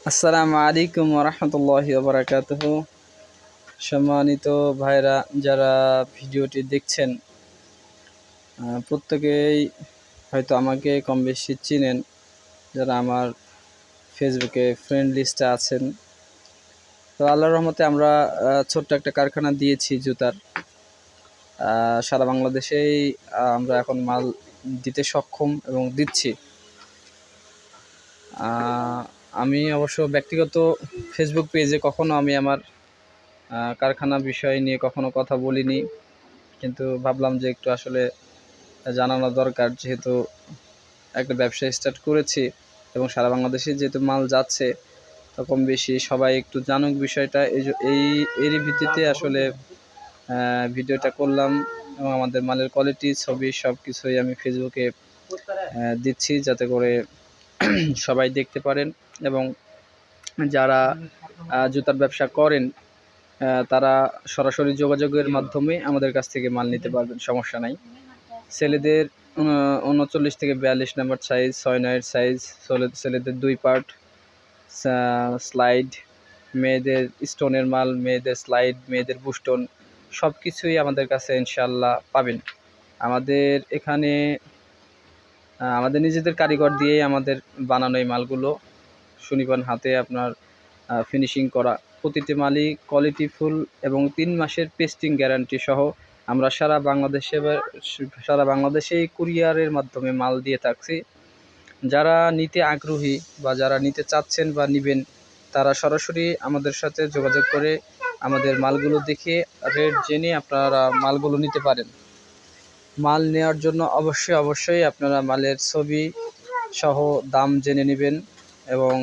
আসসালামু আলাইকুম ওরহমতুল্লাহি ওবরাকাতুহু। সম্মানিত ভাইরা যারা ভিডিওটি দেখছেন, প্রত্যেকেই হয়তো আমাকে কম বেশি চিনেন, যারা আমার ফেসবুকে ফ্রেন্ড লিস্টে আছেন। তো আল্লাহর রহমতে আমরা ছোট্ট একটা কারখানা দিয়েছি জুতার। সারা বাংলাদেশেই আমরা এখন মাল দিতে সক্ষম এবং দিচ্ছি। আমি অবশ্য ব্যক্তিগত ফেসবুক পেজে কখনো আমি আমার কারখানা বিষয় নিয়ে কখনো কথা বলিনি, কিন্তু ভাবলাম যে একটু আসলে জানানো দরকার, যেহেতু একটা ব্যবসা স্টার্ট করেছি এবং সারা বাংলাদেশে যেহেতু মাল যাচ্ছে, তো কম বেশি সবাই একটু জানুক বিষয়টা। এরই ভিত্তিতে আসলে ভিডিওটা করলাম এবং আমাদের মালের কোয়ালিটি, ছবি সব কিছুই আমি ফেসবুকে দিচ্ছি, যাতে করে সবাই দেখতে পারেন এবং যারা জুতার ব্যবসা করেন তারা সরাসরি যোগাযোগের মাধ্যমে আমাদের কাছ থেকে মাল নিতে পারবেন, সমস্যা নাই। ছেলেদের 39 থেকে 42 নাম্বার সাইজ, 6-9 সাইজ, ছেলেদের 2 পার্ট স্লাইড, মেয়েদের স্টোনের মাল, মেয়েদের স্লাইড, মেয়েদের বুস্টোন, সব কিছুই আমাদের কাছে ইনশাল্লাহ পাবেন। আমাদের এখানে আমাদের নিজেদের কারিগর দিয়েই আমাদের বানানো এই মালগুলো সুনিপুণ হাতে আপনার ফিনিশিং করা। প্রতিটি মালই কোয়ালিটিফুল এবং 3 মাসের পেস্টিং গ্যারান্টি সহ আমরা সারা বাংলাদেশেই কুরিয়ারের মাধ্যমে মাল দিয়ে থাকছি। যারা নিতে আগ্রহী বা যারা নিতে চাচ্ছেন বা নেবেন, তারা সরাসরি আমাদের সাথে যোগাযোগ করে আমাদের মালগুলো দেখে রেট জেনে আপনারা মালগুলো নিতে পারেন। মাল নেওয়ার জন্য অবশ্যই আপনারা মালের ছবি সহ দাম জেনে নেবেন এবং